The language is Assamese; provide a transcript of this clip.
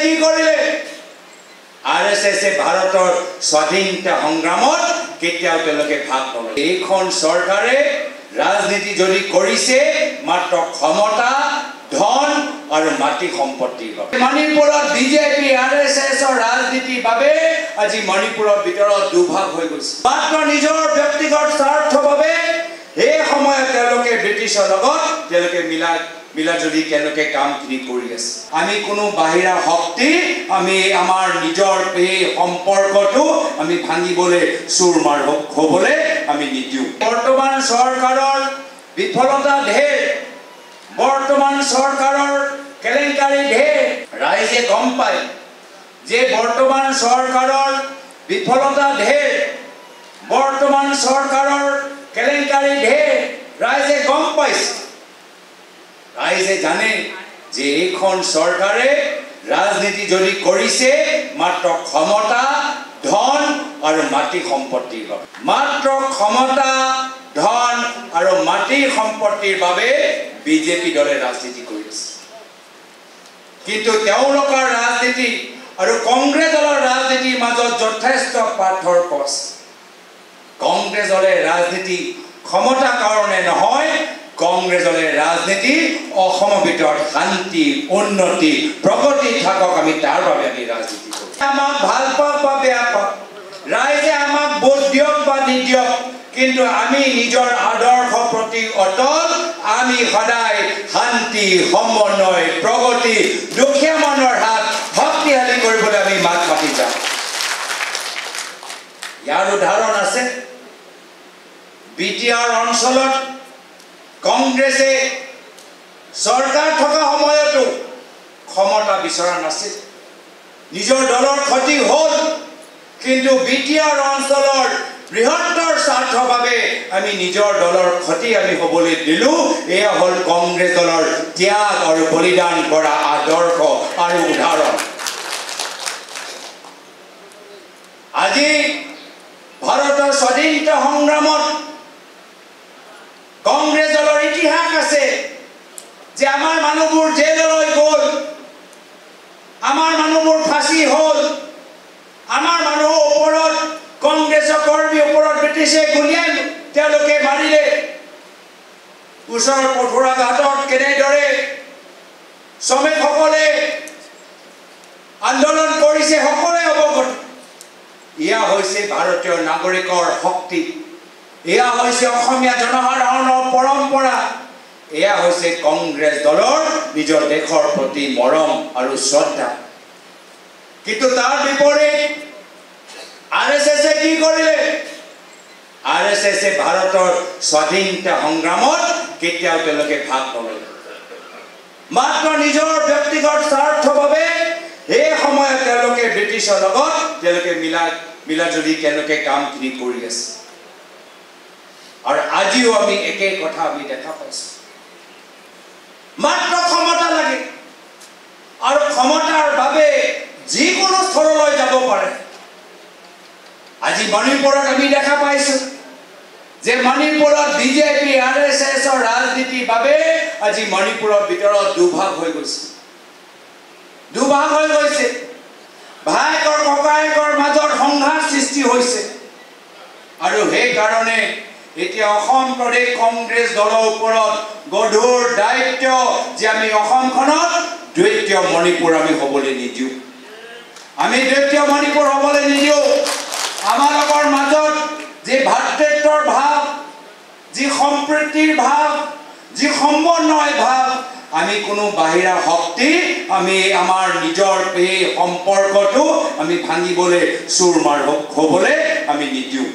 কি কৰিলে আৰএছএছে ভাৰতৰ স্বাধীনতা সংগ্ৰামত কেতিয়াও তেওঁলোকে ভাগ নলয় এইখন চৰকাৰে ৰাজনীতি যদি কৰিছে মাত্ৰ ক্ষমতা ধন আৰু মাটি সম্পত্তিৰ বাবে মণিপুৰত বিজেপি আৰএছএছৰ ৰাজনীতিৰ বাবে আজি মণিপুৰৰ ভিতৰত দুভাগ হৈ গৈছে মাত্ৰ নিজৰ ব্যক্তিগত স্বাৰ্থৰ বাবে এই সময়ত তেওঁলোকে ব্ৰিটিছৰ লগত তেওঁলোকে মিলাজুলি তেওঁলোকে কামখিনি কৰি আছে আমি কোনো বাহিৰা শক্তি আমি আমাৰ নিজৰ এই সম্পৰ্কটো আমি ভাঙিবলৈ চুৰমাৰ হ'বলৈ আমি নিদিওঁ বৰ্তমান চৰকাৰৰ বিফলতা ঢেৰ বৰ্তমান চৰকাৰৰ কেলেংকাৰী ঢেৰ ৰাইজে গম পায় যে বৰ্তমান চৰকাৰৰ বিফলতা ঢেৰ বৰ্তমান চৰকাৰৰ কেলেংকাৰী ঢেৰ ৰাইজে গম পাইছে ৰাইজে জানে যে এইখন চৰকাৰে ৰাজনীতি যদি কৰিছে মাত্ৰ ক্ষমতা ধন আৰু মাটি সম্পত্তিৰ বাবে মাত্ৰ ক্ষমতা ধন আৰু মাটি সম্পত্তিৰ বাবে বিজেপি দলে ৰাজনীতি কৰি আছে কিন্তু তেওঁলোকৰ ৰাজনীতি আৰু কংগ্ৰেছ দলৰ ৰাজনীতিৰ মাজত যথেষ্ট পাৰ্থক্য আছে কংগ্ৰেছ দলে ৰাজনীতি ক্ষমতা কাৰণে নহয় কংগ্ৰেছ দলে ৰাজনীতি অসমৰ ভিতৰত শান্তি উন্নতি প্ৰগতি থাকক আমি তাৰ বাবে আমি ৰাজনীতি কৰোঁ আমাক ভাল পাওক বা বেয়া পাওক ৰাইজে আমাক ভোট দিয়ক বা নিদিয়ক কিন্তু আমি নিজৰ আদৰ্শ প্ৰতি অটল আমি সদায় শান্তি সমন্বয় প্ৰগতি দুখীয়া মানুহৰ হাত শক্তিশালী কৰিবলৈ আমি মাত মাতি যাওঁ ইয়াৰ উদাহৰণ আছে বিটিআৰ অঞ্চলত কংগ্ৰেছে চৰকাৰ থকা সময়তো ক্ষমতা বিচৰা নাছিল নিজৰ দলৰ ক্ষতি হ'ল কিন্তু বিটিআৰ অঞ্চলৰ বৃহত্তৰ স্বাৰ্থৰ বাবে আমি নিজৰ দলৰ ক্ষতি আমি হ'বলৈ দিলোঁ এয়া হ'ল কংগ্ৰেছ দলৰ ত্যাগ আৰু বলিদান কৰা আদৰ্শ আৰু উদাহৰণ আজি ভাৰতৰ স্বাধীনতা সংগ্ৰামত কংগ্ৰেছ দলৰ ইতিহাস আছে যে আমাৰ মানুহবোৰ জেললৈ গ'ল আমাৰ মানুহবোৰ ফাঁচি হ'ল আমাৰ মানুহৰ ওপৰত কংগ্ৰেছৰ কৰ্মীৰ ওপৰত ব্ৰিটিছে গুলীয়াই তেওঁলোকে মাৰিলে ওচৰৰ পথৰুৱা ঘাটত কেনেদৰে শ্ৰমিকসকলে আন্দোলন কৰিছে সকলোৱে অৱগত এয়া হৈছে ভাৰতীয় নাগৰিকৰ শক্তি এয়া হৈছে অসমীয়া জনসাধাৰণৰ পৰম্পৰা এয়া হৈছে কংগ্ৰেছ দলৰ নিজৰ দেশৰ প্ৰতি মৰম আৰু শ্ৰদ্ধা কিন্তু তাৰ বিপৰীত আৰএছএছে কি কৰিলে আৰএছএছে ভাৰতৰ স্বাধীনতা সংগ্ৰামত কেতিয়াও তেওঁলোকে ভাগ নলয় মাত্ৰ নিজৰ ব্যক্তিগত স্বাৰ্থৰ বাবে এই সময়ত তেওঁলোকে ব্ৰিটিছৰ লগত তেওঁলোকে মিলাজুলি তেওঁলোকে কামখিনি কৰি আছে আৰু আজিও আমি একেই কথা আমি দেখা পাইছোঁ মাত্ৰ ক্ষমতা লাগে আৰু ক্ষমতাৰ বাবে যিকোনো স্তৰলৈ যাব পাৰে আজি মণিপুৰত আমি দেখা পাইছোঁ যে মণিপুৰত বিজেপি আৰএছএছৰ ৰাজনীতিৰ বাবে আজি মণিপুৰৰ ভিতৰত দুভাগ হৈ গৈছে ভায়েকৰ ককায়েকৰ মাজত সংঘাত সৃষ্টি হৈছে আৰু সেইকাৰণে এতিয়া অসম প্ৰদেশ কংগ্ৰেছ দলৰ ওপৰত গধুৰ দায়িত্ব যে আমি অসমখনত দ্বিতীয় মণিপুৰ আমি হ'বলৈ নিদিওঁ আমি দ্বিতীয় মণিপুৰ হ'বলৈ নিদিওঁ আমালোকৰ মাজত যি ভাতৃত্বৰ ভাৱ যি সম্প্ৰীতিৰ ভাৱ যি সমন্বয় ভাৱ আমি কোনো বাহিৰা শক্তি আমি আমাৰ নিজৰ এই সম্পৰ্কটো আমি ভাঙিবলৈ চুৰমাৰ হ'বলৈ আমি নিদিওঁ